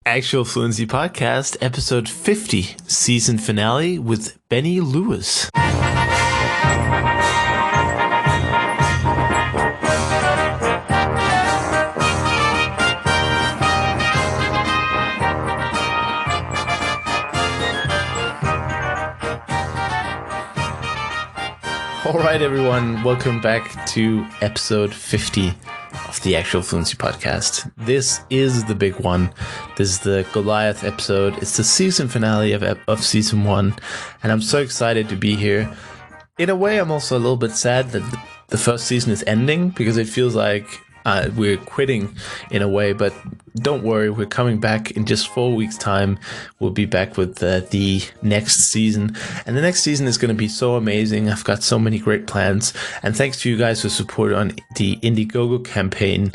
Actual Fluency Podcast, episode 50, season finale with Benny Lewis. All right, everyone, welcome back to episode 50 of the Actual Fluency Podcast. This is the big one. This is the Goliath episode. It's the season finale of season 1, and I'm so excited to be here. In a way, I'm also a little bit sad that the first season is ending, because it feels like we're quitting in a way, but don't worry, we're coming back in just 4 weeks' time. We'll be back with the next season, and the next season is going to be so amazing. I've got so many great plans, and thanks to you guys for support on the Indiegogo campaign.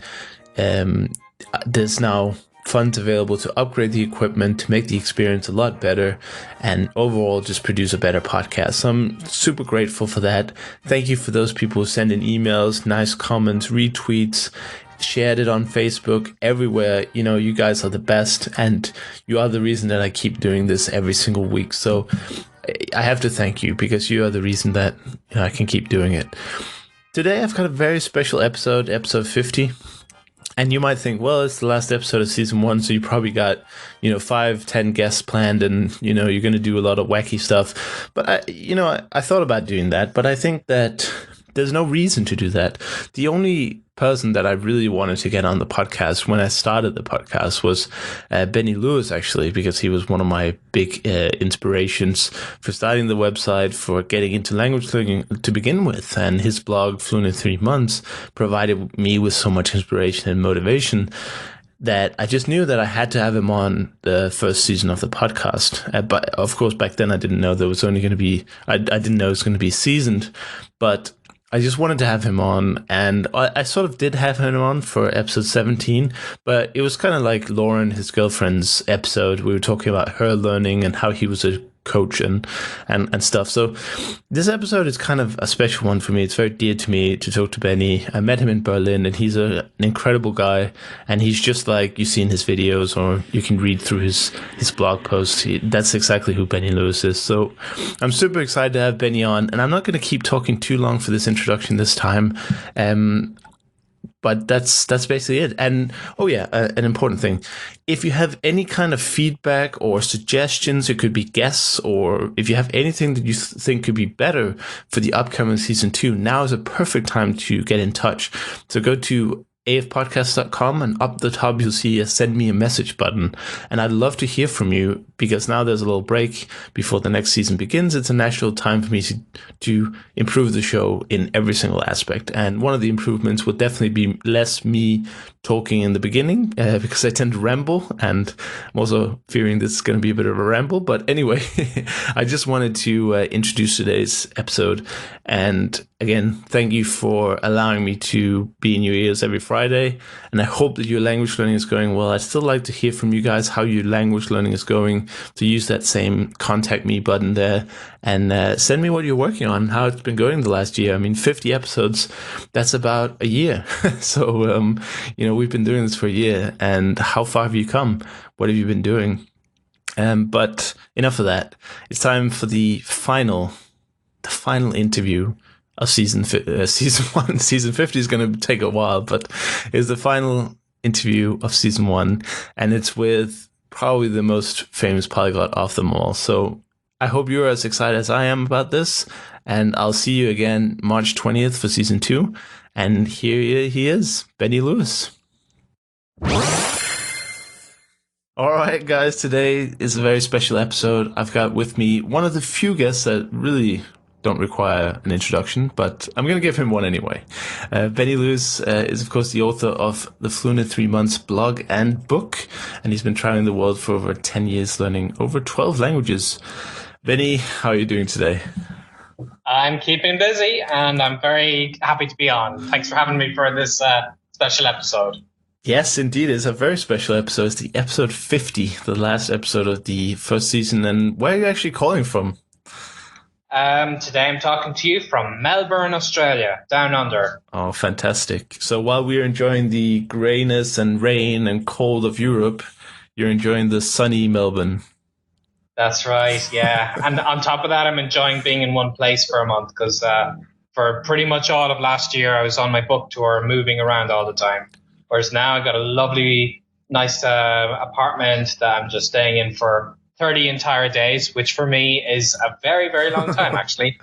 There's now funds available to upgrade the equipment, to make the experience a lot better, and overall just produce a better podcast. So I'm super grateful for that. Thank you for those people who send in emails, nice comments, retweets, shared it on Facebook, everywhere. You know, you guys are the best, and you are the reason that I keep doing this every single week. So I have to thank you, because you are the reason that I can keep doing it. Today I've got a very special episode 50. And you might think, well, it's the last episode of season 1, so you probably got, 5-10 guests planned, and, you're going to do a lot of wacky stuff. But, I thought about doing that, but I think that there's no reason to do that. The only person that I really wanted to get on the podcast when I started the podcast was Benny Lewis, actually, because he was one of my big inspirations for starting the website, for getting into language learning to begin with. And his blog, Fluent in 3 months, provided me with so much inspiration and motivation that I just knew that I had to have him on the first season of the podcast. But of course, back then I didn't know there was only going to be, I didn't know it was going to be seasoned, but I just wanted to have him on, and I sort of did have him on for episode 17, but it was kind of like Lauren, his girlfriend's episode. We were talking about her learning and how he was a coach and stuff. So this episode is kind of a special one for me. It's very dear to me to talk to Benny. I met him in Berlin, and he's an incredible guy, and he's just like you see in his videos, or you can read through his blog posts. That's exactly who Benny Lewis is. So I'm super excited to have Benny on, and I'm not going to keep talking too long for this introduction this time. But that's basically it. And an important thing. If you have any kind of feedback or suggestions, it could be guests, or if you have anything that you think could be better for the upcoming season 2, now is a perfect time to get in touch. So go to afpodcast.com, and up the top you'll see a send me a message button, and I'd love to hear from you, because now there's a little break before the next season begins. It's a natural time for me to improve the show in every single aspect, and one of the improvements would definitely be less me talking in the beginning, because I tend to ramble, and I'm also fearing this is going to be a bit of a ramble. But anyway, I just wanted to introduce today's episode, and again, thank you for allowing me to be in your ears every Friday, and I hope that your language learning is going well. I'd still like to hear from you guys how your language learning is going, so use that same contact me button there, and send me what you're working on, how it's been going the last year. I mean, 50 episodes, that's about a year. So, we've been doing this for a year, and how far have you come? What have you been doing? But enough of that. It's time for the final interview of season 1. Season 50 is going to take a while, but it's the final interview of season 1, and it's with probably the most famous polyglot of them all. So I hope you're as excited as I am about this, and I'll see you again March 20th for season 2. And here he is, Benny Lewis. All right, guys, today is a very special episode. I've got with me one of the few guests that really don't require an introduction, but I'm going to give him one anyway. Benny Lewis is, of course, the author of the Fluent in 3 months blog and book, and he's been traveling the world for over 10 years, learning over 12 languages. Benny, how are you doing today? I'm keeping busy, and I'm very happy to be on. Thanks for having me for this special episode. Yes, indeed. It's a very special episode. It's the episode 50, the last episode of the first season. And where are you actually calling from? Today I'm talking to you from Melbourne, Australia, down under. Oh, fantastic. So while we're enjoying the greyness and rain and cold of Europe, You're enjoying the sunny Melbourne. That's right. Yeah. And on top of that, I'm enjoying being in one place for a month because for pretty much all of last year, I was on my book tour, moving around all the time. Whereas now I've got a lovely, nice apartment that I'm just staying in for 30 entire days, which for me is a very, very long time, actually.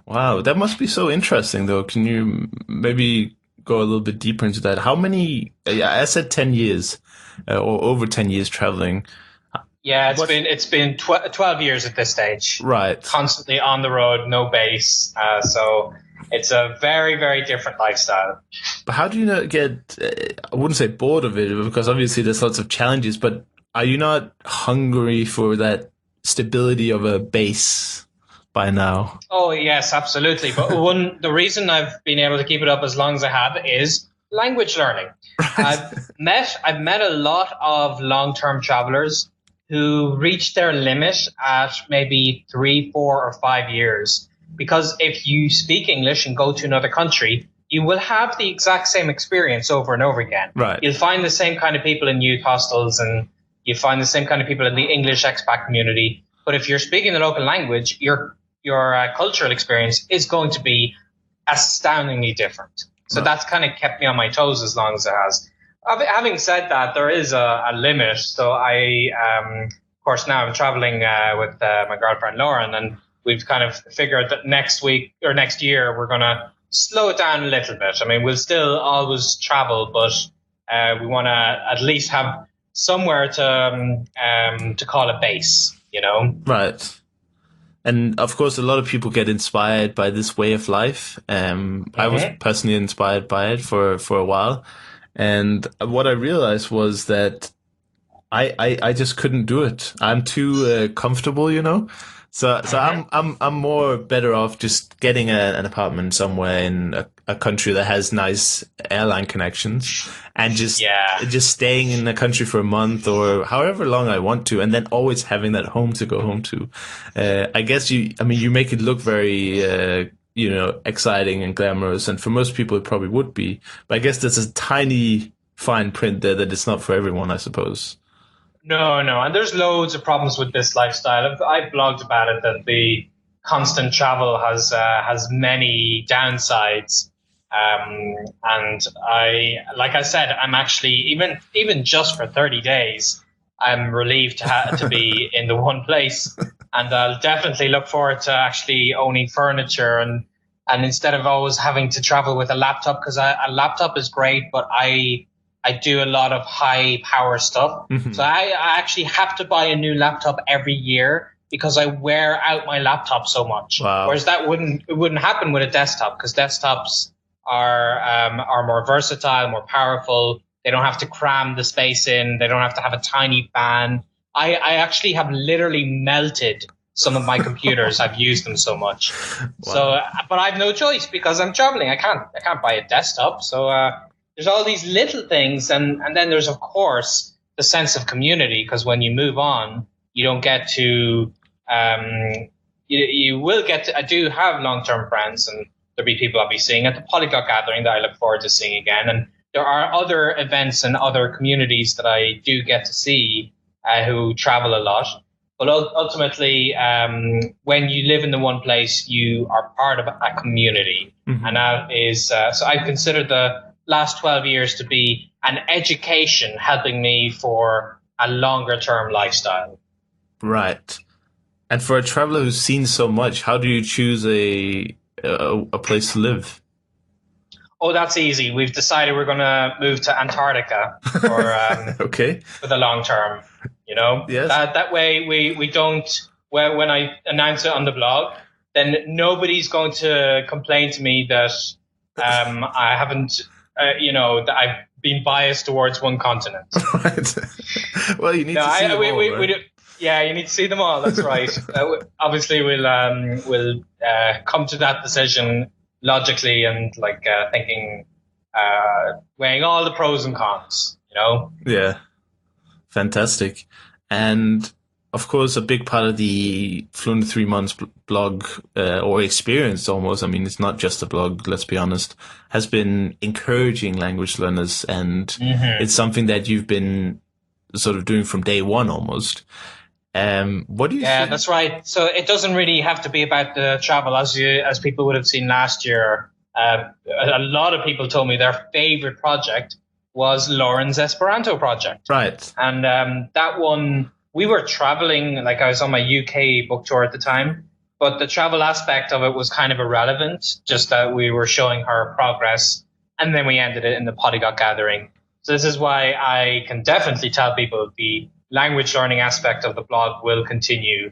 Wow, that must be so interesting, though. Can you maybe go a little bit deeper into that? How many? Yeah, I said 10 years, or over 10 years traveling. Yeah, What? it's been 12 years at this stage. Right. Constantly on the road, no base. So it's a very, very different lifestyle. But how do you not get? I wouldn't say bored of it because obviously there's lots of challenges. But are you not hungry for that stability of a base by now? Oh yes, absolutely. But the reason I've been able to keep it up as long as I have is language learning. I've met a lot of long-term travelers who reach their limit at maybe 3, 4, or 5 years. Because if you speak English and go to another country, you will have the exact same experience over and over again. Right. You'll find the same kind of people in youth hostels, and you find the same kind of people in the English expat community. But if you're speaking the local language, your cultural experience is going to be astoundingly different. So that's kind of kept me on my toes as long as it has. Having said that, there is a limit. So of course, now I'm traveling with my girlfriend Lauren, and we've kind of figured that next week or next year we're going to slow it down a little bit. I mean, we'll still always travel, but we want to at least have somewhere to call a base, you know? Right. And of course, a lot of people get inspired by this way of life. I was personally inspired by it for a while. And what I realized was that I just couldn't do it. I'm too comfortable, you know. So I'm more better off just getting an apartment somewhere in a country that has nice airline connections, and just staying in the country for a month or however long I want to, and then always having that home to go home to. I guess you make it look very exciting and glamorous, and for most people it probably would be. But I guess there's a tiny fine print there that it's not for everyone, I suppose. No, and there's loads of problems with this lifestyle. I've blogged about it that the constant travel has many downsides. And like I said, I'm actually even just for 30 days, I'm relieved to be in the one place, and I'll definitely look forward to actually owning furniture and instead of always having to travel with a laptop, because a laptop is great, but I do a lot of high power stuff. Mm-hmm. So I actually have to buy a new laptop every year because I wear out my laptop so much. Wow. Whereas it wouldn't happen with a desktop, because desktops are more versatile, more powerful. They don't have to cram the space in. They don't have to have a tiny fan. I actually have literally melted some of my computers. I've used them so much. Wow. So, but I have no choice because I'm traveling. I can't buy a desktop. So, there's all these little things, and then there's, of course, the sense of community, because when you move on, you don't get to, you will get to, I do have long-term friends, and there'll be people I'll be seeing at the Polyglot gathering that I look forward to seeing again. And there are other events and other communities that I do get to see who travel a lot. But ultimately, when you live in the one place, you are part of a community. Mm-hmm. And that is, so I consider the last 12 years to be an education helping me for a longer term lifestyle. Right. And for a traveler who's seen so much, how do you choose a place to live? Oh, that's easy. We've decided we're going to move to Antarctica for for the long term. You know, yes. That way we don't. When I announce it on the blog, then nobody's going to complain to me that I haven't. That I've been biased towards one continent. Right. Well, you need to see them all, right? Yeah, you need to see them all. That's right. Obviously, we'll come to that decision logically and thinking, weighing all the pros and cons. You know. Yeah. Fantastic. And of course, a big part of the Fluent 3 months blog or experience almost, I mean, it's not just a blog, let's be honest, has been encouraging language learners. And it's something that you've been sort of doing from day one almost. What do you Yeah, think? that's right. So it doesn't really have to be about the travel, as people would have seen last year. A lot of people told me their favorite project was Lauren's Esperanto project, Right. and that one we were traveling. Like I was on my UK book tour at the time, but the travel aspect of it was kind of irrelevant. Just that we were showing her progress, and then we ended it in the Polyglot gathering. So this is why I can definitely tell people the language learning aspect of the blog will continue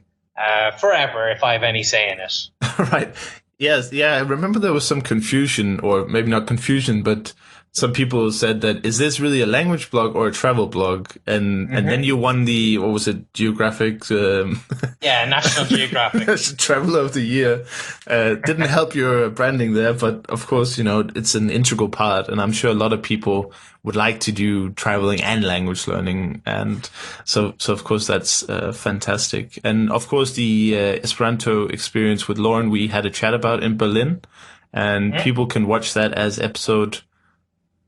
forever if I have any say in it. Right. Yes. Yeah. I remember there was some confusion, or maybe not confusion, but some people said that, is this really a language blog or a travel blog? And then you won the, what was it, Geographic? Yeah, National Geographic. Traveler of the Year. Didn't help your branding there, but of course, it's an integral part. And I'm sure a lot of people would like to do traveling and language learning. And so of course, that's fantastic. And of course, the Esperanto experience with Lauren, we had a chat about in Berlin. And people can watch that as episode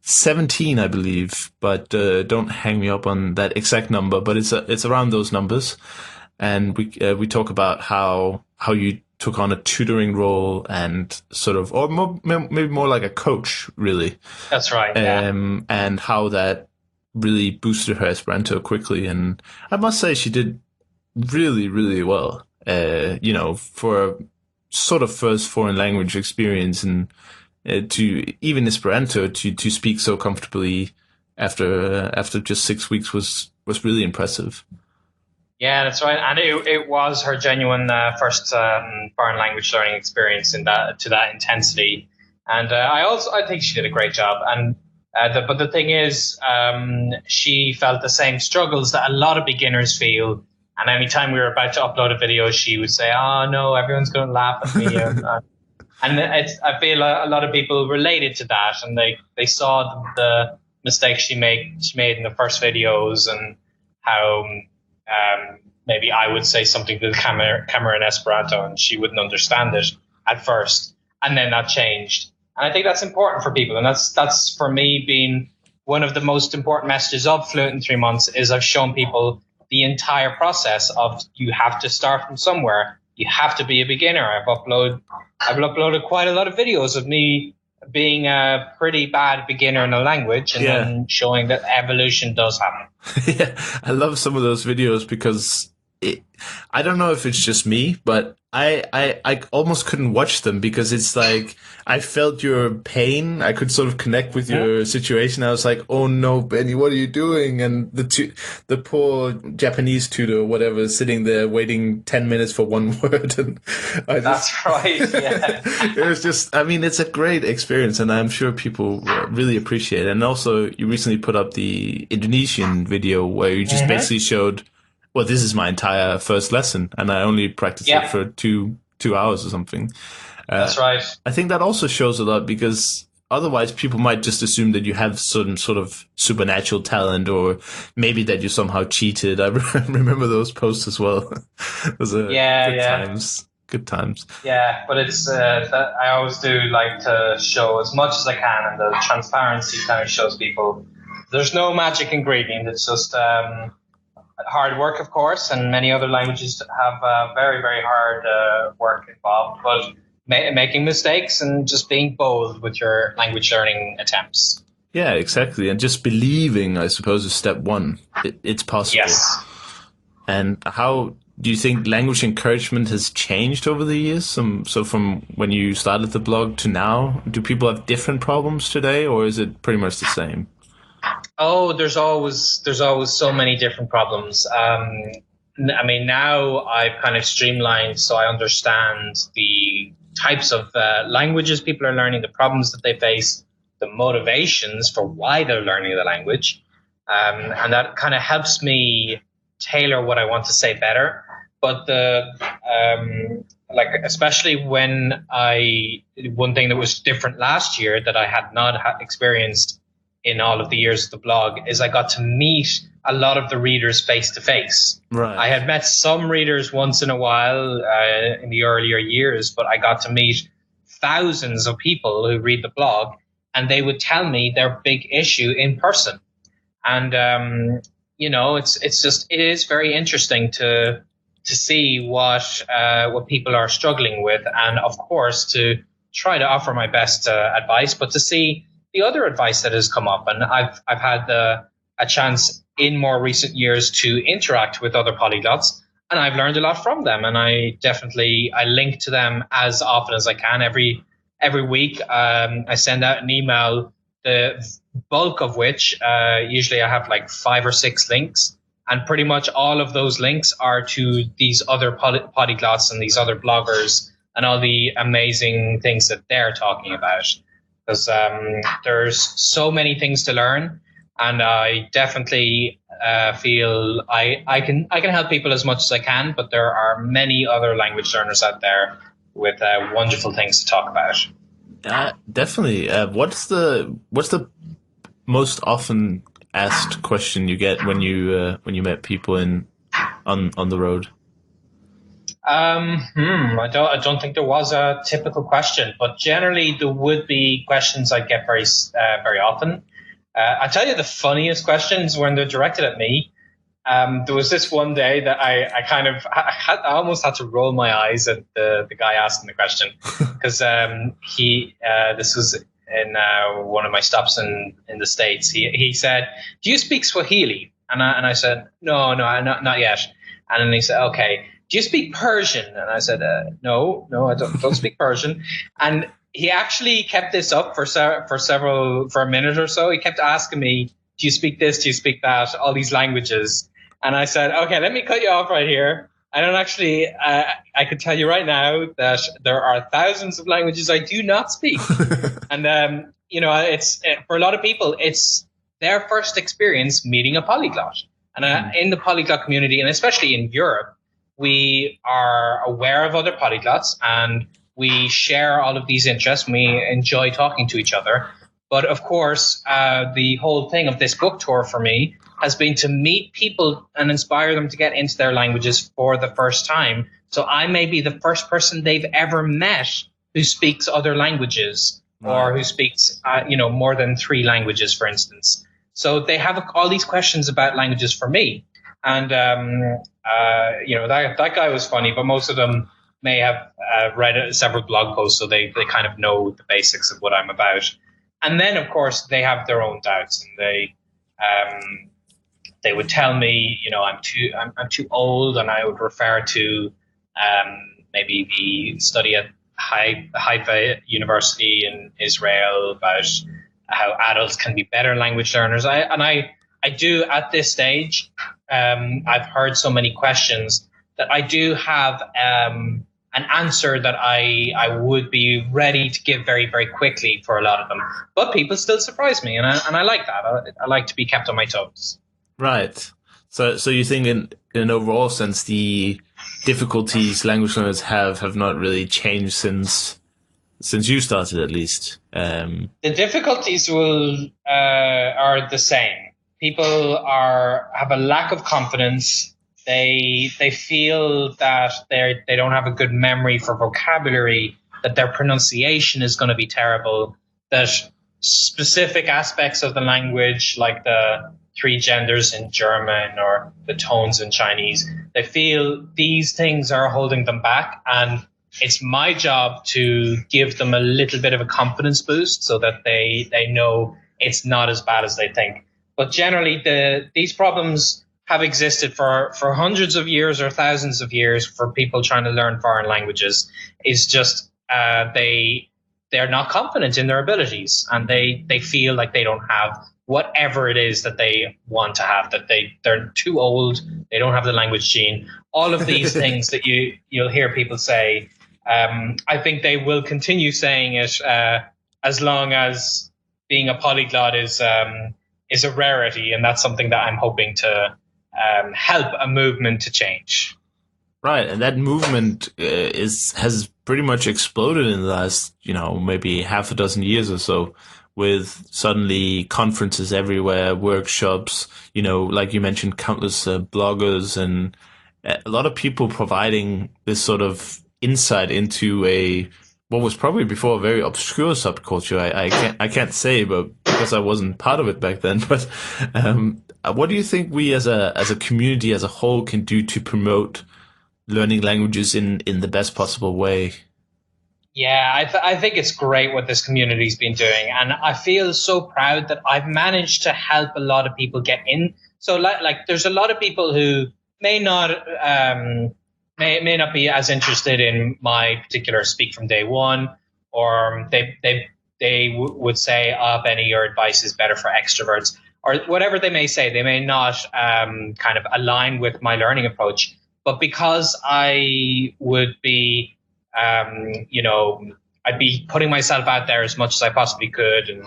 17, I believe, but don't hang me up on that exact number. But it's around those numbers, and we talk about how you took on a tutoring role and sort of, or maybe more like a coach, really. That's right. Yeah. And how that really boosted her Esperanto quickly. And I must say, she did really, really well. For a sort of first foreign language experience, and to even Esperanto to speak so comfortably after just 6 weeks was really impressive. Yeah, that's right, and it was her genuine first foreign language learning experience to that intensity, and I think she did a great job. And but the thing is, she felt the same struggles that a lot of beginners feel. And anytime we were about to upload a video, she would say, "Oh no, everyone's going to laugh at me." And I feel a lot of people related to that, and they saw the mistakes she made in the first videos, and how maybe I would say something to the camera in Esperanto, and she wouldn't understand it at first, and then that changed. And I think that's important for people, and that's for me been one of the most important messages of Fluent in 3 months. Is I've shown people the entire process of, you have to start from somewhere. You have to be a beginner. I've uploaded quite a lot of videos of me being a pretty bad beginner in a language, and then showing that evolution does happen. Yeah, I love some of those videos because I don't know if it's just me, but I almost couldn't watch them because it's like I felt your pain. I could sort of connect with your situation. I was like, "Oh no, Benny, what are you doing?" And the poor Japanese tutor, or whatever, sitting there waiting 10 minutes for one word. And that's right. Yeah, it was just. I mean, it's a great experience, and I'm sure people really appreciate it. And also, you recently put up the Indonesian video where you just basically showed, well, this is my entire first lesson, and I only practiced it for two hours or something. That's right. I think that also shows a lot, because otherwise people might just assume that you have some sort of supernatural talent, or maybe that you somehow cheated. I remember those posts as well. It was good times. Yeah, but it's that I always do like to show as much as I can, and the transparency kind of shows people there's no magic ingredient. It's just hard work, of course, and many other languages have very, very hard work involved, but making mistakes and just being bold with your language learning attempts. Yeah, exactly. And just believing, I suppose, is step one. It's possible. Yes. And how do you think language encouragement has changed over the years? So from when you started the blog to now, do people have different problems today, or is it pretty much the same? Oh, there's always so many different problems. I mean, now I've kind of streamlined so I understand the types of languages people are learning, the problems that they face, the motivations for why they're learning the language. And that kind of helps me tailor what I want to say better. But especially when one thing that was different last year that I had not experienced in all of the years of the blog is I got to meet a lot of the readers face to face. Right. I had met some readers once in a while in the earlier years, but I got to meet thousands of people who read the blog, and they would tell me their big issue in person. And it is very interesting to see what people are struggling with, and of course to try to offer my best advice, but to see the other advice that has come up. And I've had a chance in more recent years to interact with other polyglots, and I've learned a lot from them. And I link to them as often as I can. Every week, I send out an email, the bulk of which usually I have like 5 or 6 links. And pretty much all of those links are to these other polyglots and these other bloggers and all the amazing things that they're talking about. Because there's so many things to learn, and I definitely feel I can help people as much as I can. But there are many other language learners out there with wonderful things to talk about. Definitely. What's the most often asked question you get when you met people on the road? I don't think there was a typical question, but generally there would be questions I get very often. I tell you the funniest questions when they're directed at me. There was this one day that I almost had to roll my eyes at the guy asking the question, because this was in one of my stops in the States. He said, "Do you speak Swahili?" And I said, "No, not yet." And then he said, "Okay, do you speak Persian?" And I said, "No, I don't speak Persian." And he actually kept this up for a minute or so. He kept asking me, "Do you speak this? Do you speak that?" All these languages. And I said, "Okay, let me cut you off right here. I don't actually, I can tell you right now that there are thousands of languages I do not speak." And, it's for a lot of people, it's their first experience meeting a polyglot. And in the polyglot community, and especially in Europe, we are aware of other polyglots and we share all of these interests. And we enjoy talking to each other. But of course, the whole thing of this book tour for me has been to meet people and inspire them to get into their languages for the first time. So I may be the first person they've ever met who speaks other languages, or who speaks, more than 3 languages, for instance. So they have all these questions about languages for me. And, that guy was funny, but most of them may have read several blog posts, so they kind of know the basics of what I'm about. And then, of course, they have their own doubts, and they would tell me, I'm too old, and I would refer to maybe the study at Haifa University in Israel about how adults can be better language learners. I do at this stage. I've heard so many questions that I do have an answer that I would be ready to give very, very quickly for a lot of them. But people still surprise me, and I like that. I like to be kept on my toes. Right. So you think in an overall sense, the difficulties language learners have not really changed since you started, at least? The difficulties are the same. People have a lack of confidence. They feel that they don't have a good memory for vocabulary, that their pronunciation is going to be terrible, that specific aspects of the language, like the 3 genders in German or the tones in Chinese, they feel these things are holding them back. And it's my job to give them a little bit of a confidence boost so that they know it's not as bad as they think. But generally, these problems have existed for hundreds of years or thousands of years for people trying to learn foreign languages. It's just they're not confident in their abilities, and they feel like they don't have whatever it is that they want to have, that they're too old, they don't have the language gene. All of these things that you'll hear people say, I think they will continue saying it as long as being a polyglot is a rarity, and that's something that I'm hoping to help a movement to change. Right, and that movement has pretty much exploded in the last, maybe half a dozen years or so, with suddenly conferences everywhere, workshops, like you mentioned, countless bloggers and a lot of people providing this sort of insight into what was probably before a very obscure subculture. I can't say, but because I wasn't part of it back then. But what do you think we as a community as a whole can do to promote learning languages in the best possible way? Yeah, I think it's great what this community's been doing, and I feel so proud that I've managed to help a lot of people get in. So like there's a lot of people who may not may not be as interested in my particular speak from day one, or would say, Benny, your advice is better for extroverts, or whatever they may say. They may not kind of align with my learning approach, but because I would be I'd be putting myself out there as much as I possibly could, and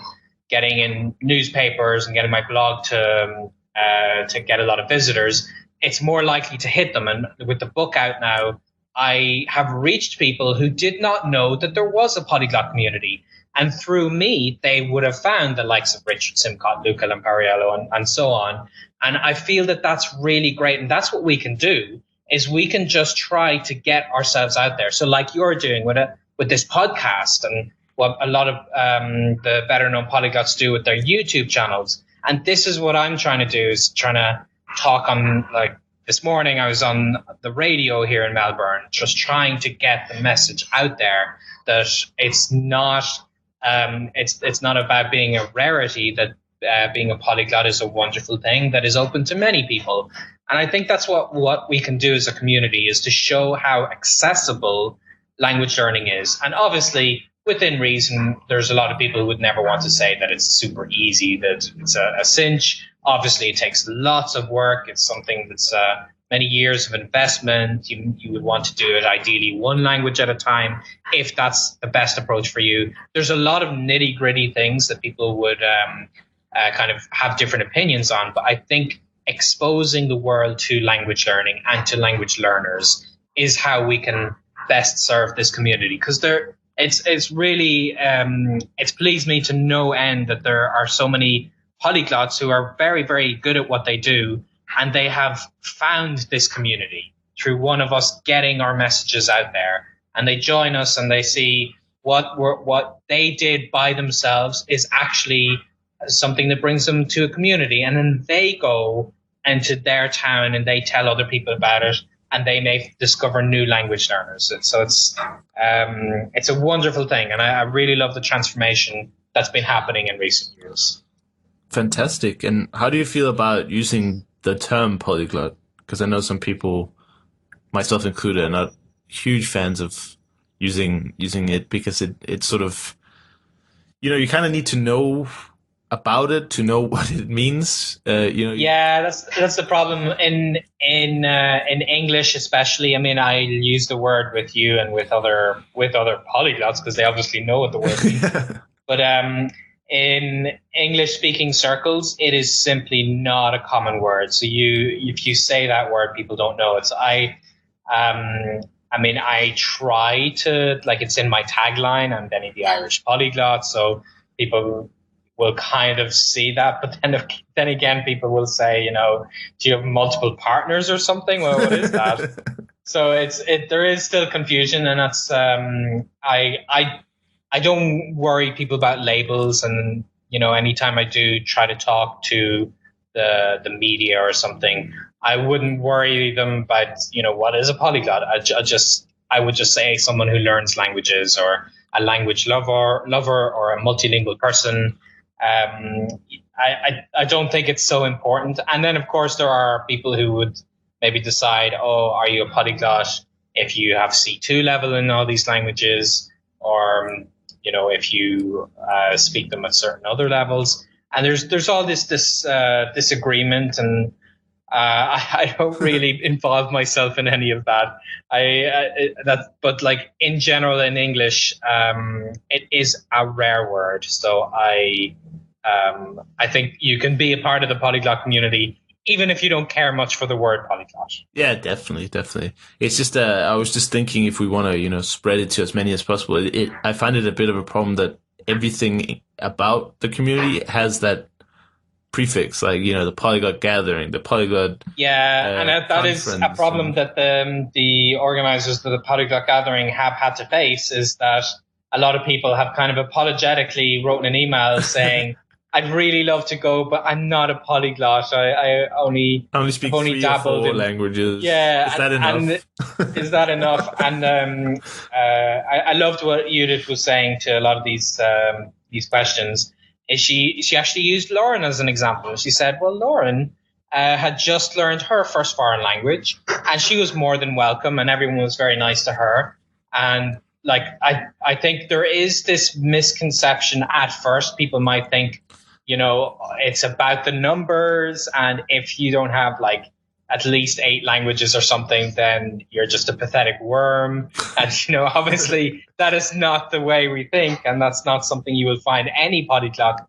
getting in newspapers and getting my blog to get a lot of visitors. It's more likely to hit them. And with the book out now, I have reached people who did not know that there was a polyglot community. And through me, they would have found the likes of Richard Simcott, Luca Lampariello, and so on. And I feel that that's really great. And that's what we can do, is we can just try to get ourselves out there. So like you're doing with this podcast, and what a lot of the better known polyglots do with their YouTube channels. And this is what I'm trying to do, is trying to talk on, like this morning I was on the radio here in Melbourne, just trying to get the message out there that it's not about being a rarity, that being a polyglot is a wonderful thing that is open to many people. And I think that's what we can do as a community, is to show how accessible language learning is. And obviously, within reason, there's a lot of people who would never want to say that it's super easy, that it's a cinch. Obviously, it takes lots of work. It's something that's many years of investment. You would want to do it ideally one language at a time, if that's the best approach for you. There's a lot of nitty gritty things that people would kind of have different opinions on. But I think exposing the world to language learning and to language learners is how we can best serve this community. Because it's really it's pleased me to no end that there are so many polyglots who are very, very good at what they do, and they have found this community through one of us getting our messages out there, and they join us and they see what they did by themselves is actually something that brings them to a community, and then they go into their town and they tell other people about it, and they may discover new language learners. So it's a wonderful thing, and I really love the transformation that's been happening in recent years. Fantastic. And how do you feel about using the term polyglot? Because I know some people, myself included, are not huge fans of using it, because it's sort of, you kind of need to know about it to know what it means. Yeah, that's the problem in English, especially. I mean, I use the word with you and with other polyglots because they obviously know what the word means. But in English-speaking circles, it is simply not a common word. So if you say that word, people don't know it. So I try to, like, it's in my tagline. I'm Benny the Irish Polyglot, so people will kind of see that. But then again, people will say, do you have multiple partners or something? Well, what is that? So there is still confusion, and that's I don't worry people about labels, and anytime I do try to talk to the media or something, I wouldn't worry them about what is a polyglot. I would just say someone who learns languages, or a language lover, or a multilingual person. I don't think it's so important. And then of course there are people who would maybe decide, oh, are you a polyglot if you have C2 level in all these languages, or if you speak them at certain other levels. And there's all this disagreement, and I don't really involve myself in any of that. But like in general in English, it is a rare word. So I think you can be a part of the polyglot community even if you don't care much for the word polyglot. Yeah, definitely. It's just I was just thinking, if we want to spread it to as many as possible, I find it a bit of a problem that everything about the community has that prefix, like the polyglot gathering, the polyglot. Yeah, and that is a problem that the organizers of the polyglot gathering have had to face, is that a lot of people have kind of apologetically written an email saying, I'd really love to go, but I'm not a polyglot. I only speak I've only 3 or 4 dabbled in, languages. yeah. Is that And enough? is that enough? And I loved what Judith was saying to a lot of these questions. Is she actually used Lauren as an example? She said, well, Lauren had just learned her first foreign language, and she was more than welcome, and everyone was very nice to her. And like I think there is this misconception at first. People might think, it's about the numbers, and if you don't have like at least 8 languages or something, then you're just a pathetic worm. And obviously that is not the way we think, and that's not something you will find any polyglot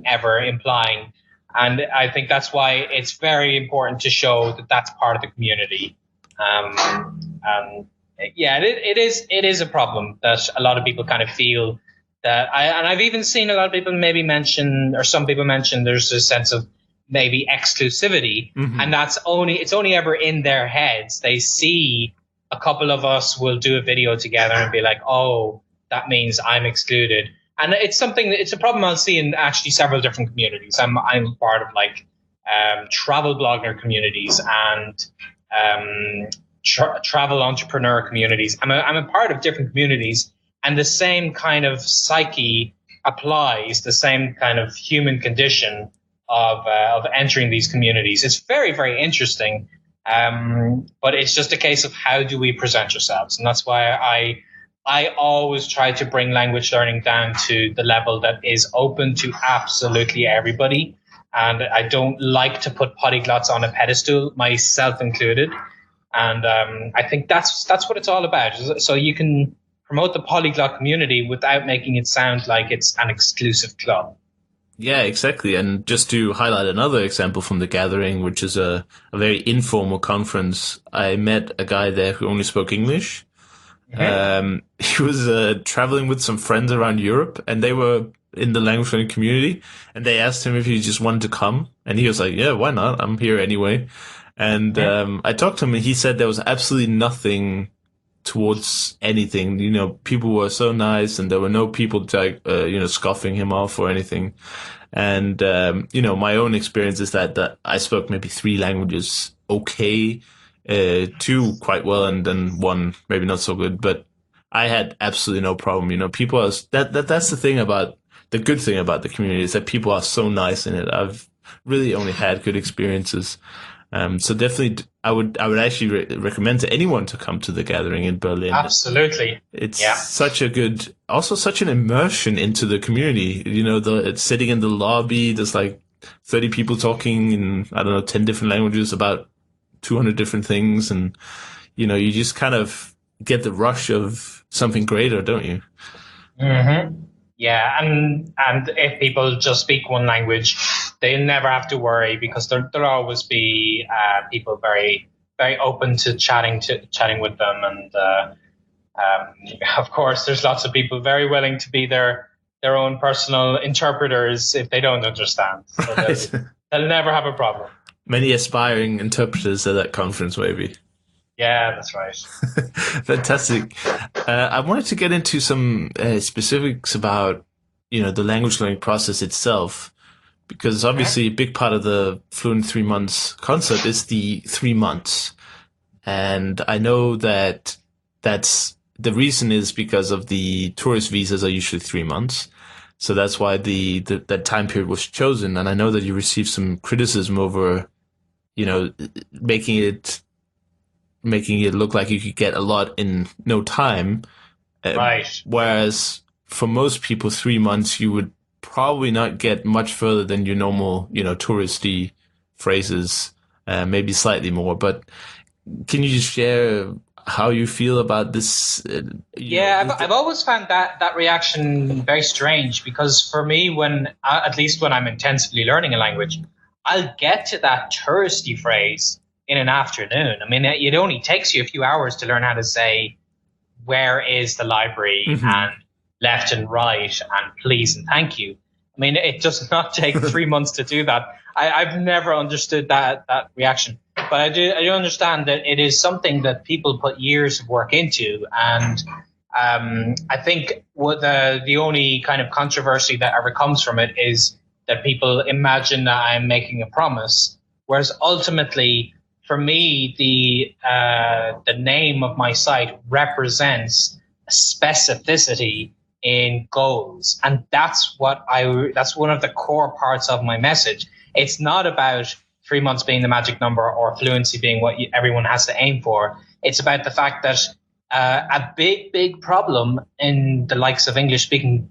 ever implying. And I think that's why it's very important to show that that's part of the community. And yeah, it is a problem that a lot of people kind of feel that I've even seen a lot of people maybe mention, or some people mention, there's a sense of maybe exclusivity, and it's only ever in their heads. They see a couple of us will do a video together and be like, oh, that means I'm excluded. And it's a problem I'll see in actually several different communities. I'm part of like travel blogger communities and travel entrepreneur communities. I'm a part of different communities, and the same kind of psyche applies, the same kind of human condition of entering these communities. It's very, very interesting, but it's just a case of how do we present ourselves, and that's why I always try to bring language learning down to the level that is open to absolutely everybody, and I don't like to put polyglots on a pedestal, myself included. And I think that's what it's all about. So you can promote the polyglot community without making it sound like it's an exclusive club. Yeah, exactly. And just to highlight another example from the gathering, which is a very informal conference, I met a guy there who only spoke English. He was traveling with some friends around Europe, and they were in the language learning community, and they asked him if he just wanted to come. And he was like, yeah, why not? I'm here anyway. And I talked to him, and he said there was absolutely nothing towards anything. People were so nice, and there were no people scoffing him off or anything. And my own experience is that I spoke maybe 3 languages okay, 2 quite well, and then 1 maybe not so good. But I had absolutely no problem. People are that's the good thing about the community, is that people are so nice in it. I've really only had good experiences. So definitely, I would actually recommend to anyone to come to the gathering in Berlin. Absolutely, it's such an immersion into the community. It's sitting in the lobby. There's like 30 people talking in 10 different languages about 200 different things, and you just kind of get the rush of something greater, don't you? Mm-hmm. Yeah, and if people just speak one language, they never have to worry, because there'll always be people very, very open to chatting with them, and of course, there's lots of people very willing to be their own personal interpreters if they don't understand. So they'll never have a problem. Many aspiring interpreters at that conference, maybe. Yeah, that's right. Fantastic. I wanted to get into some specifics about, the language learning process itself, because obviously a big part of the Fluent 3 months concept is the 3 months. And I know that that's the reason is because of the tourist visas are usually 3 months. So that's why that time period was chosen. And I know that you received some criticism over, making it look like you could get a lot in no time. Right. Whereas for most people, 3 months, you would probably not get much further than your normal, touristy phrases, maybe slightly more. But can you just share how you feel about this? I've always found that reaction very strange, because for me, at least when I'm intensively learning a language, I'll get to that touristy phrase in an afternoon. I mean, it only takes you a few hours to learn how to say, where is the library, and left and right, and please and thank you. I mean, it does not take 3 months to do that. I've never understood that reaction. But I do understand that it is something that people put years of work into, and I think what the only kind of controversy that ever comes from it is that people imagine that I'm making a promise, whereas ultimately, for me, the name of my site represents specificity in goals, and that's one of the core parts of my message. It's not about 3 months being the magic number or fluency being what everyone has to aim for. It's about the fact that a big problem in the likes of English-speaking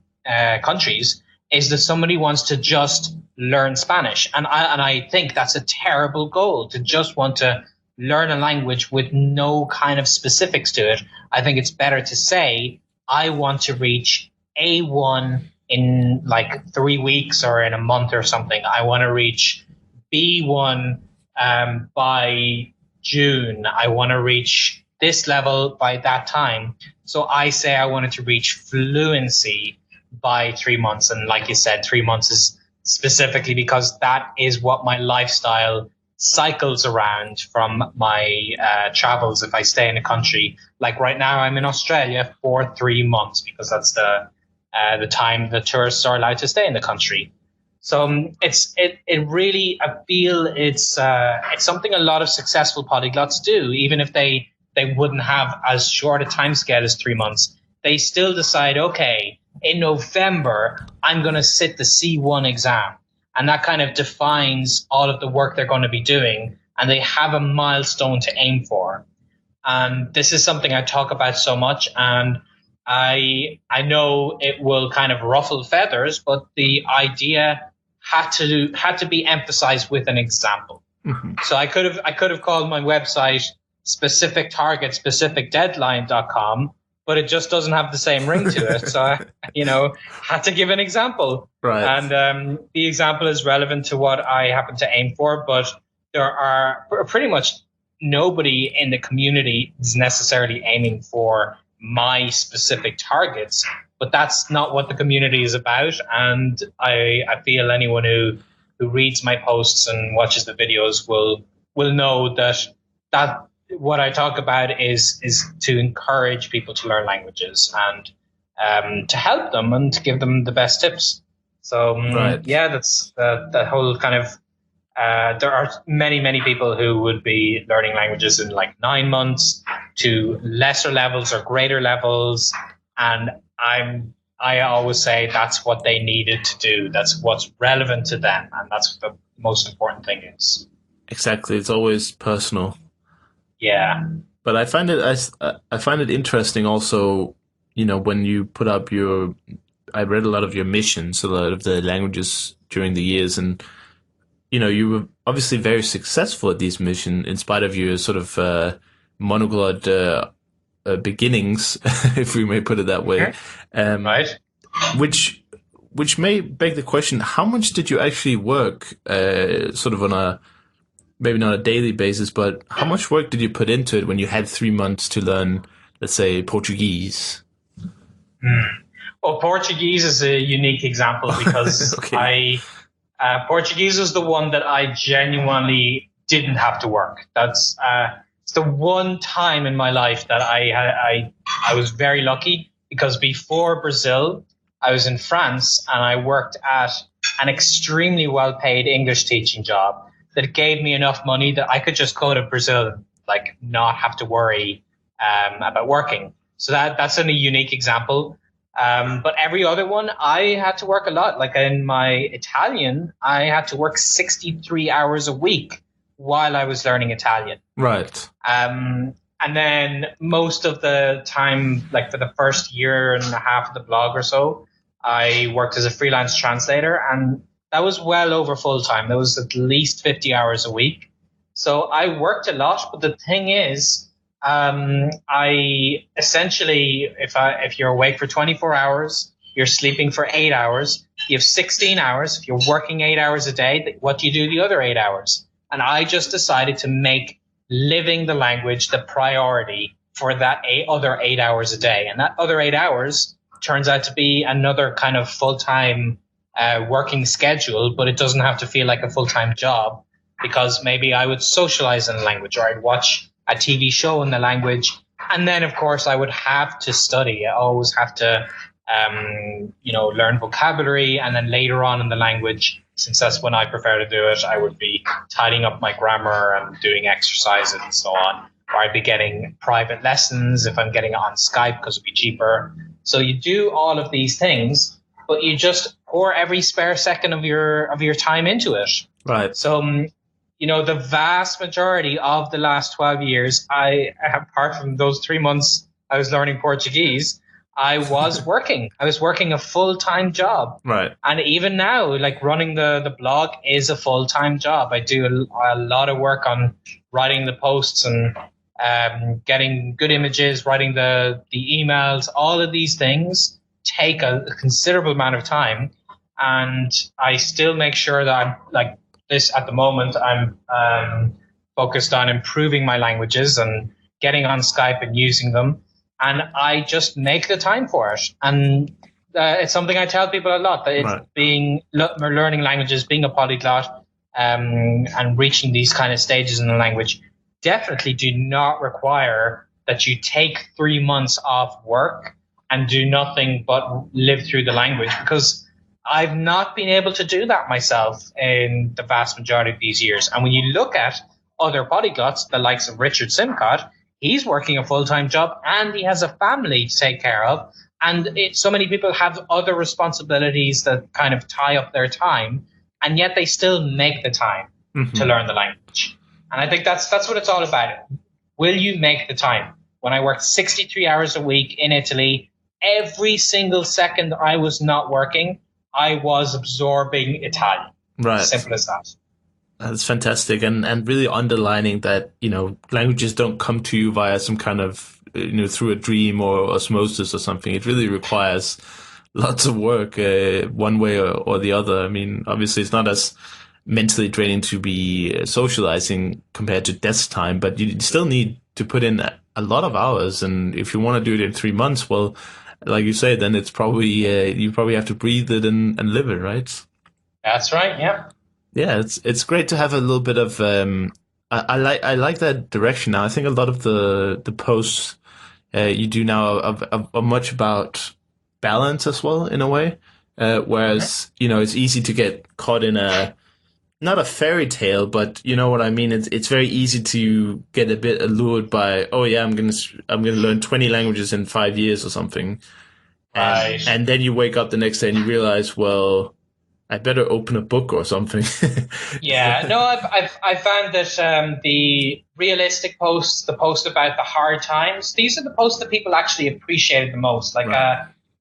countries is that somebody wants to just learn Spanish. And I think that's a terrible goal, to just want to learn a language with no kind of specifics to it. I think it's better to say, I want to reach A1 in like 3 weeks or in a month or something. I want to reach B1 by June. I want to reach this level by that time. So I say I wanted to reach fluency by 3 months. And like you said, 3 months is specifically because that is what my lifestyle cycles around from my travels. If I stay in a country, like right now I'm in Australia for 3 months because that's the time the tourists are allowed to stay in the country. So it really, I feel it's something a lot of successful polyglots do, even if they wouldn't have as short a time scale as 3 months. They still decide, okay, in November, I'm going to sit the C1 exam. And that kind of defines all of the work they're going to be doing. And they have a milestone to aim for. And this is something I talk about so much. And I know it will kind of ruffle feathers, but the idea had to be emphasized with an example. Mm-hmm. So I could have called my website specifictarget.specificdeadline.com, but it just doesn't have the same ring to it. So I, had to give an example. Right. And the example is relevant to what I happen to aim for, but there are pretty much nobody in the community is necessarily aiming for my specific targets, but that's not what the community is about. And I feel anyone who reads my posts and watches the videos will know that what I talk about is to encourage people to learn languages and to help them and to give them the best tips. So right. Yeah, that's the whole kind of. There are many people who would be learning languages in like 9 months to lesser levels or greater levels, and I always say that's what they needed to do. That's what's relevant to them, and that's what the most important thing is. Exactly, it's always personal. Yeah, but I find it interesting also. When you put up I read a lot of your missions, a lot of the languages during the years, and you were obviously very successful at these missions in spite of your sort of monoglot beginnings, if we may put it that way. Right. Which may beg the question: how much did you actually work, sort of on a maybe not a daily basis, but how much work did you put into it when you had 3 months to learn, let's say, Portuguese? Well, Portuguese is a unique example because okay. Portuguese was the one that I genuinely didn't have to work. That's it's the one time in my life that I was very lucky, because before Brazil, I was in France and I worked at an extremely well-paid English teaching job that gave me enough money that I could just go to Brazil and like not have to worry about working. So that's a unique example. But every other one, I had to work a lot. Like in my Italian, I had to work 63 hours a week while I was learning Italian. Right. And then most of the time, like for the first year and a half of the blog or so, I worked as a freelance translator, and that was well over full time. That was at least 50 hours a week. So I worked a lot, but the thing is, I essentially, if you're awake for 24 hours, you're sleeping for 8 hours, you have 16 hours. If you're working 8 hours a day, what do you do the other 8 hours? And I just decided to make living the language the priority for that other 8 hours a day. And that other 8 hours turns out to be another kind of full-time working schedule, but it doesn't have to feel like a full-time job, because maybe I would socialize in the language, or I'd watch a TV show in the language, And then, of course, I would have to study. I always have to, learn vocabulary. And then later on in the language, since that's when I prefer to do it, I would be tidying up my grammar and doing exercises and so on. Or I'd be getting private lessons if I'm getting it on Skype because it'd be cheaper. So you do all of these things, but you just pour every spare second of your time into it. Right. So, the vast majority of the last 12 years, apart from those 3 months I was learning Portuguese, I was working. I was working a full-time job. Right. And even now, like running the blog is a full-time job. I do a lot of work on writing the posts and getting good images, writing the emails. All of these things take a considerable amount of time. And I still make sure that I'm like this at the moment. I'm focused on improving my languages and getting on Skype and using them. And I just make the time for it. And it's something I tell people a lot, that it's learning languages, being a polyglot, and reaching these kind of stages in the language definitely do not require that you take 3 months off work and do nothing but live through the language, because I've not been able to do that myself in the vast majority of these years. And when you look at other polyglots, the likes of Richard Simcott, he's working a full-time job and he has a family to take care of. And so many people have other responsibilities that kind of tie up their time, and yet they still make the time to learn the language. And I think that's what it's all about. Will you make the time? When I worked 63 hours a week in Italy, every single second I was not working, I was absorbing Italian. Right. Simple as that. That's fantastic. And really underlining that, languages don't come to you via some kind of, through a dream or osmosis or something. It really requires lots of work, one way or the other. I mean, obviously it's not as mentally draining to be socializing compared to desk time, but you still need to put in a lot of hours. And if you want to do it in 3 months, well, like you say, then it's probably, you probably have to breathe it and live it, right? That's right. Yeah. Yeah, it's great to have a little bit of I like that direction now. I think a lot of the posts you do now are much about balance as well, in a way. Whereas it's easy to get caught in not a fairy tale, but you know what I mean. It's very easy to get a bit allured by, oh yeah, I'm gonna learn 20 languages in 5 years or something, and then you wake up the next day and you realize, well, I better open a book or something. Yeah, no, I've found that the realistic posts, the post about the hard times, these are the posts that people actually appreciated the most. Like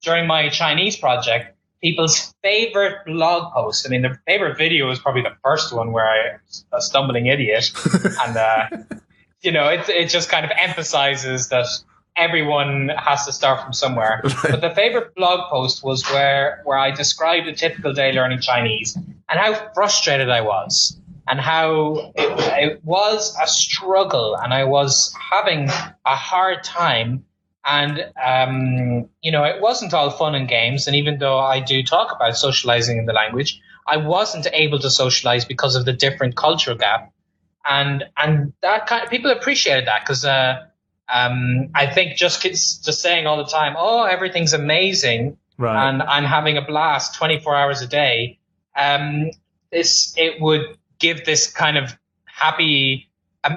during my Chinese project, people's favorite blog post, I mean, their favorite video was probably the first one where I was a stumbling idiot. And, it just kind of emphasizes that everyone has to start from somewhere. But the favorite blog post was where I described a typical day learning Chinese and how frustrated I was and how it was a struggle and I was having a hard time. And, it wasn't all fun and games. And even though I do talk about socializing in the language, I wasn't able to socialize because of the different cultural gap. And that kind of, people appreciated that because I think just kids just saying all the time, oh, everything's amazing. Right. And I'm having a blast 24 hours a day. It would give this kind of happy,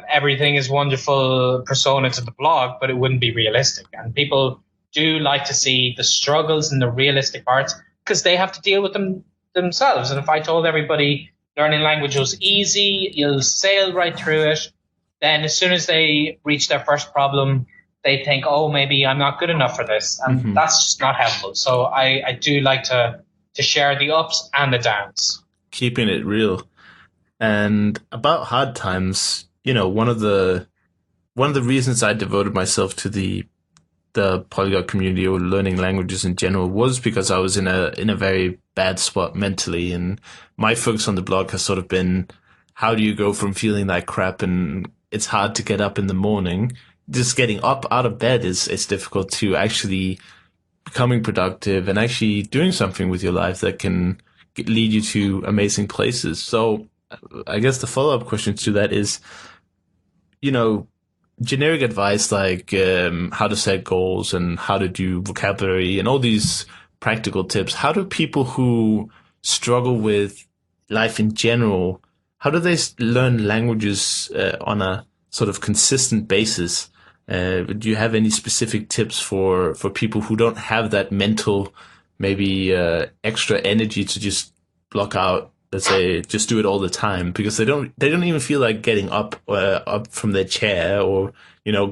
everything is wonderful persona to the blog, but it wouldn't be realistic. And people do like to see the struggles and the realistic parts because they have to deal with them themselves. And if I told everybody learning language was easy, you'll sail right through it, then as soon as they reach their first problem, they think, oh, maybe I'm not good enough for this. And that's just not helpful. So I do like to share the ups and the downs. Keeping it real. And about hard times, one of the reasons I devoted myself to the polyglot community or learning languages in general was because I was in a very bad spot mentally, and my focus on the blog has sort of been, how do you go from feeling like crap and it's hard to get up in the morning, just getting up out of bed is difficult, to actually becoming productive and actually doing something with your life that can lead you to amazing places. So I guess the follow-up question to that is, generic advice like how to set goals and how to do vocabulary and all these practical tips, how do people who struggle with life in general, how do they learn languages on a sort of consistent basis? Do you have any specific tips for people who don't have that mental, maybe extra energy to just block out, let's say, just do it all the time because they don't even feel like getting up from their chair or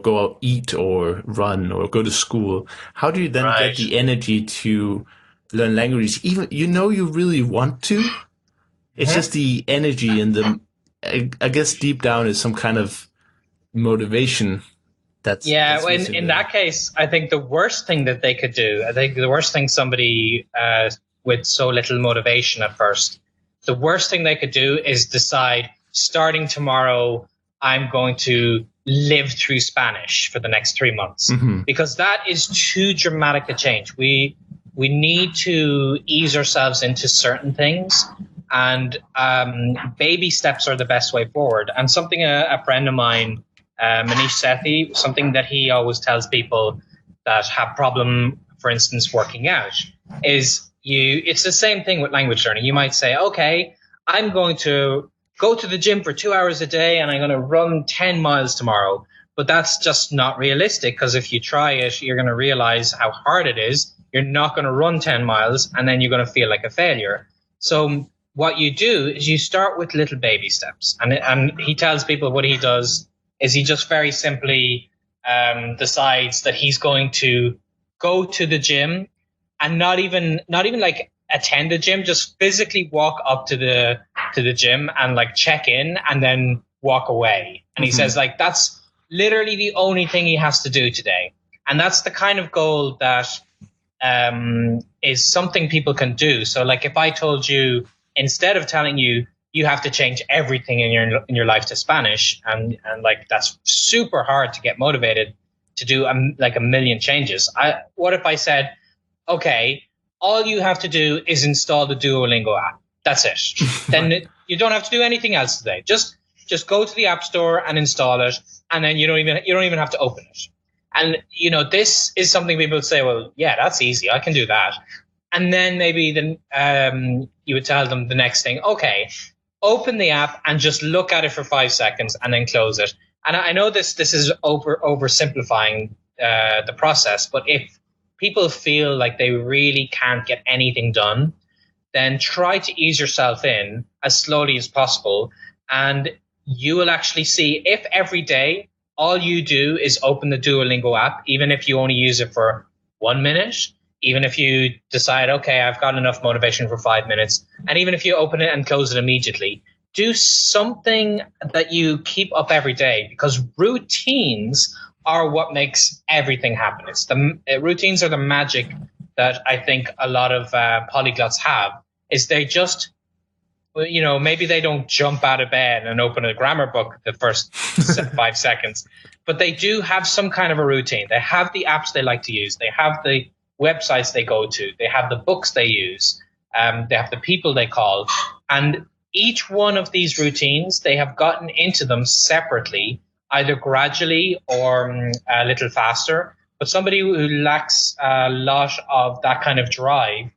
go out eat or run or go to school? How do you then get Right. the energy to learn languages? Even you really want to. It's just the energy and I guess deep down is some kind of motivation. Yeah, That's missing in there. that case, I think the worst thing that they could do, I think the worst thing somebody with so little motivation at first, the worst thing they could do is decide, starting tomorrow, I'm going to live through Spanish for the next 3 months, because that is too dramatic a change. We need to ease ourselves into certain things, and baby steps are the best way forward. And something a friend of mine, Manish Sethi, something that he always tells people that have problem, for instance, working out, is it's the same thing with language learning. You might say, okay, I'm going to go to the gym for 2 hours a day and I'm going to run 10 miles tomorrow. But that's just not realistic, because if you try it, you're going to realize how hard it is. You're not going to run 10 miles and then you're going to feel like a failure. So what you do is you start with little baby steps. And he tells people what he does is he just very simply decides that he's going to go to the gym and not even like attend the gym, just physically walk up to the gym and like check in and then walk away. And he says like that's literally the only thing he has to do today. And that's the kind of goal that is something people can do. So like if I told you, instead of telling you you have to change everything in your life to Spanish, and like that's super hard to get motivated to do like a million changes. What if I said, okay, all you have to do is install the Duolingo app. That's it. Then you don't have to do anything else today. Just go to the App Store and install it, and then you don't even have to open it. And this is something people say, well, yeah, that's easy. I can do that. And then maybe then you would tell them the next thing, okay, open the app and just look at it for 5 seconds and then close it. And I know this is oversimplifying the process, but if people feel like they really can't get anything done, then try to ease yourself in as slowly as possible. And you will actually see, if every day all you do is open the Duolingo app, even if you only use it for 1 minute, even if you decide, okay, I've got enough motivation for 5 minutes, and even if you open it and close it immediately, do something that you keep up every day, because routines are what makes everything happen. It's routines are the magic that I think a lot of polyglots have, is they just, maybe they don't jump out of bed and open a grammar book the first 5 seconds, but they do have some kind of a routine. They have the apps they like to use. They have the websites they go to. They have the books they use. They have the people they call. And each one of these routines, they have gotten into them separately, either gradually or a little faster. But somebody who lacks a lot of that kind of drive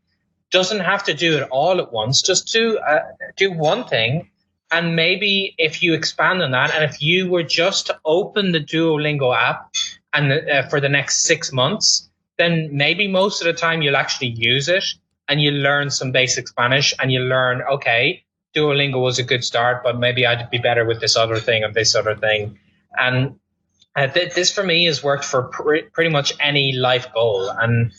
doesn't have to do it all at once. Just do one thing. And maybe if you expand on that, and if you were just to open the Duolingo app and for the next 6 months, then maybe most of the time you'll actually use it and you learn some basic Spanish, and you learn, okay, Duolingo was a good start, but maybe I'd be better with this other thing or this other thing. And this for me has worked for pretty much any life goal. And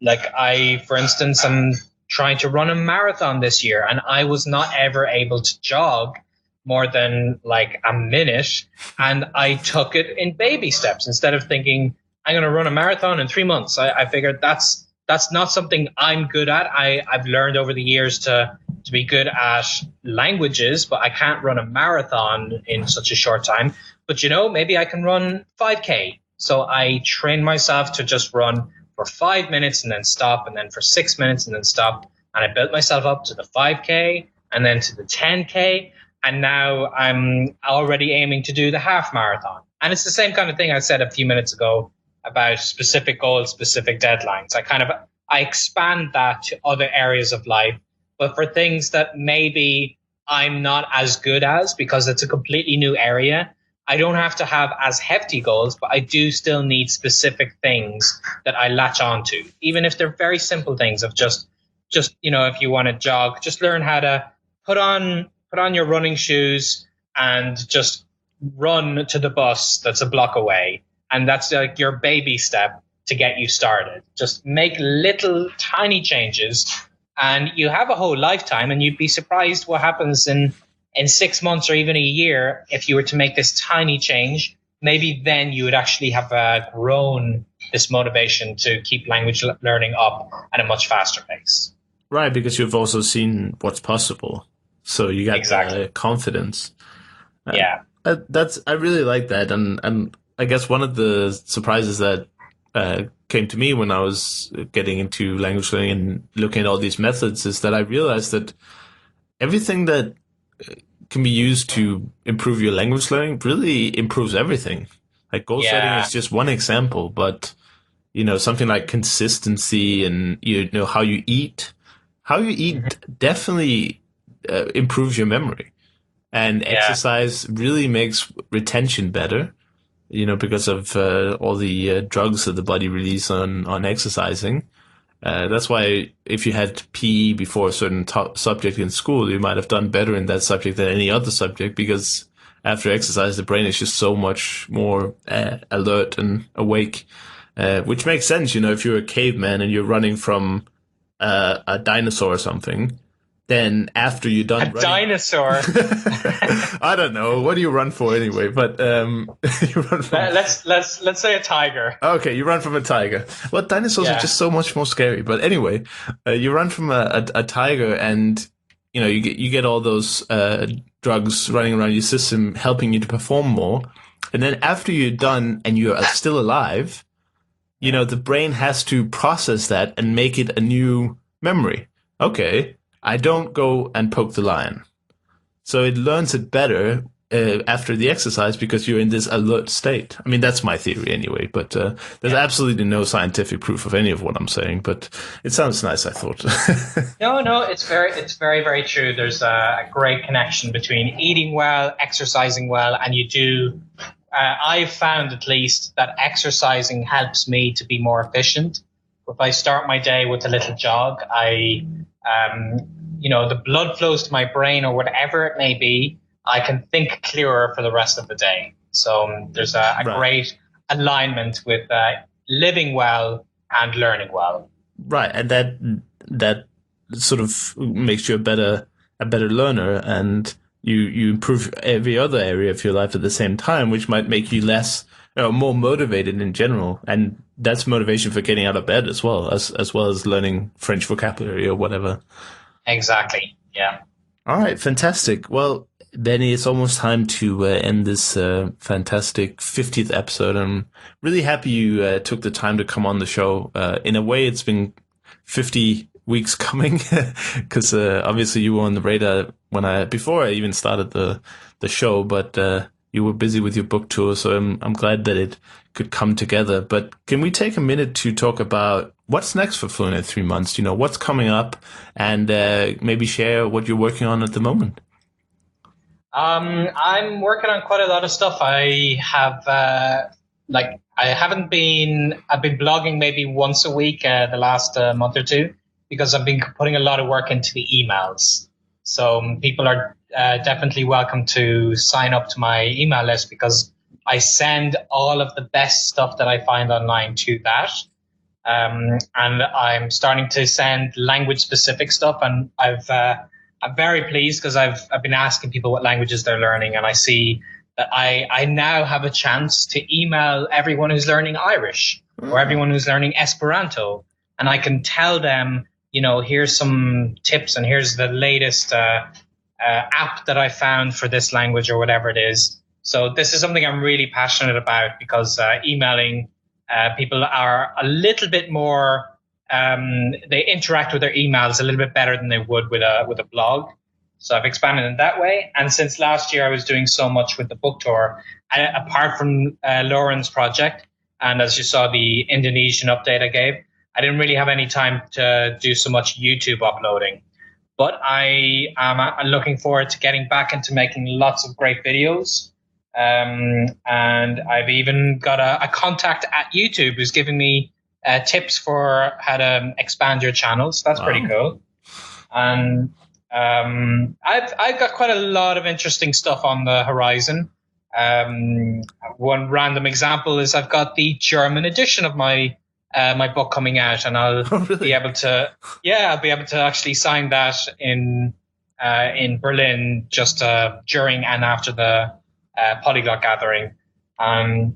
like I, for instance, I'm trying to run a marathon this year, and I was not ever able to jog more than like a minute. And I took it in baby steps instead of thinking I'm going to run a marathon in 3 months. I figured that's not something I'm good at. I've learned over the years to be good at languages, but I can't run a marathon in such a short time. But maybe I can run 5K. So I train myself to just run for 5 minutes and then stop, and then for 6 minutes and then stop. And I built myself up to the 5K and then to the 10K. And now I'm already aiming to do the half marathon. And it's the same kind of thing I said a few minutes ago about specific goals, specific deadlines. I expand that to other areas of life, but for things that maybe I'm not as good as because it's a completely new area, I don't have to have as hefty goals, but I do still need specific things that I latch onto, even if they're very simple things of just if you want to jog, just learn how to put on your running shoes and just run to the bus that's a block away. And that's like your baby step to get you started. Just make little tiny changes and you have a whole lifetime, and you'd be surprised what happens in 6 months or even a year if you were to make this tiny change. Maybe then you would actually have grown this motivation to keep language learning up at a much faster pace. Right, because you've also seen what's possible. So you got exactly. Confidence. Yeah. I really like that. And I guess one of the surprises that came to me when I was getting into language learning and looking at all these methods is that I realized that everything that can be used to improve your language learning really improves everything. Like goal setting is just one example, but something like consistency and how you eat definitely improves your memory, and exercise really makes retention better. Because of all the drugs that the body release on exercising. That's why if you had PE before a certain subject in school, you might have done better in that subject than any other subject, because after exercise, the brain is just so much more alert and awake, which makes sense. If you're a caveman and you're running from a dinosaur or something, then after you're done running, dinosaur. I don't know. What do you run for anyway? But you run from. Let's say a tiger. Okay, you run from a tiger. Well, dinosaurs are just so much more scary. But anyway, you run from a tiger, and you get all those drugs running around your system, helping you to perform more. And then after you're done and you're still alive, the brain has to process that and make it a new memory. Okay. I don't go and poke the lion. So it learns it better after the exercise because you're in this alert state. I mean, that's my theory anyway, but there's absolutely no scientific proof of any of what I'm saying, but it sounds nice, I thought. No, it's very, very true. There's a great connection between eating well, exercising well, and you do. I've found at least that exercising helps me to be more efficient. If I start my day with a little jog, the blood flows to my brain or whatever it may be. I can think clearer for the rest of the day. So there's a great alignment with living well and learning well. Right, and that sort of makes you a better learner, and you improve every other area of your life at the same time, which might make you more motivated in general, and that's motivation for getting out of bed as well as learning French vocabulary or whatever. Exactly. Yeah. All right. Fantastic. Well, Benny, it's almost time to end this fantastic 50th episode. I'm really happy you took the time to come on the show. In a way, it's been 50 weeks coming because obviously you were on the radar before I even started the show, but you were busy with your book tour, so I'm glad that it could come together. But can we take a minute to talk about what's next for Fluent in 3 months? What's coming up, and maybe share what you're working on at the moment. I'm working on quite a lot of stuff. I have I've been blogging maybe once a week the last month or two, because I've been putting a lot of work into the emails. So people are definitely welcome to sign up to my email list, because I send all of the best stuff that I find online to that. And I'm starting to send language specific stuff. And I'm very pleased because I've been asking people what languages they're learning. And I see that I now have a chance to email everyone who's learning Irish or everyone who's learning Esperanto. And I can tell them, here's some tips and here's the latest app that I found for this language or whatever it is. So this is something I'm really passionate about, because emailing people are a little bit more, they interact with their emails a little bit better than they would with a blog. So I've expanded in that way. And since last year, I was doing so much with the book tour, apart from Lauren's project. And as you saw, the Indonesian update I gave, I didn't really have any time to do so much YouTube uploading. But I am looking forward to getting back into making lots of great videos. And I've even got a contact at YouTube who's giving me tips for how to expand your channels. That's pretty cool. And I've got quite a lot of interesting stuff on the horizon. One random example is I've got the German edition of my book coming out, and I'll be able to actually sign that in Berlin just during and after the Polyglot gathering. I've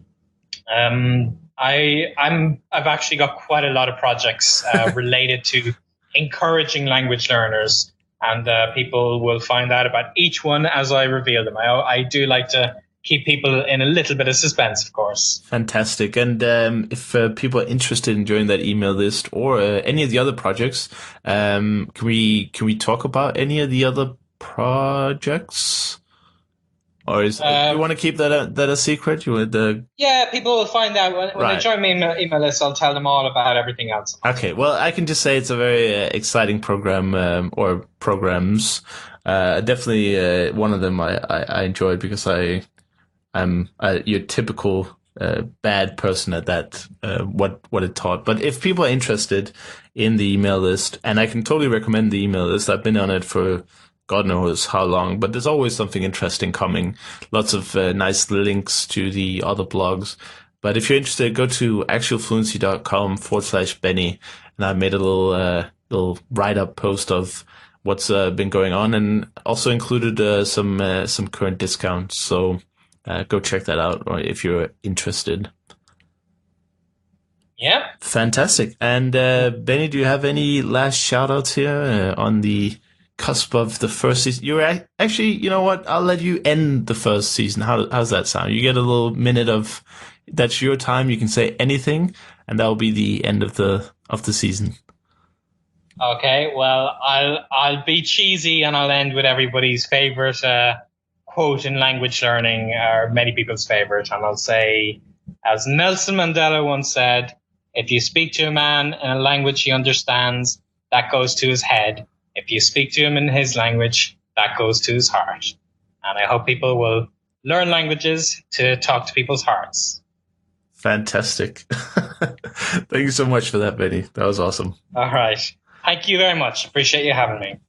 actually got quite a lot of projects related to encouraging language learners, and people will find out about each one as I reveal them. I do like to keep people in a little bit of suspense, of course. Fantastic. And if people are interested in joining that email list or any of the other projects, can we talk about any of the other projects? Or do you want to keep that a secret? Yeah, people will find out when they join me in my email list. I'll tell them all about everything else. Okay, well, I can just say it's a very exciting program or programs. Definitely one of them I enjoyed because I'm your typical bad person at that. What it taught. But if people are interested in the email list, and I can totally recommend the email list. I've been on it for God knows how long, but there's always something interesting coming. Lots of nice links to the other blogs. But if you're interested, go to actualfluency.com/Benny. And I made a little write-up post of what's been going on, and also included some current discounts. So go check that out if you're interested. Yeah. Fantastic. And Benny, do you have any last shout-outs here on the cusp of the first season? You're actually, you know what? I'll let you end the first season. How's that sound? You get a little minute of that's your time. You can say anything, and that will be the end of the season. Okay. Well, I'll be cheesy and I'll end with everybody's favorite quote in language learning, or many people's favorite, and I'll say, as Nelson Mandela once said, "If you speak to a man in a language he understands, that goes to his head. If you speak to him in his language, that goes to his heart." And I hope people will learn languages to talk to people's hearts. Fantastic. Thank you so much for that, Benny. That was awesome. All right. Thank you very much. Appreciate you having me.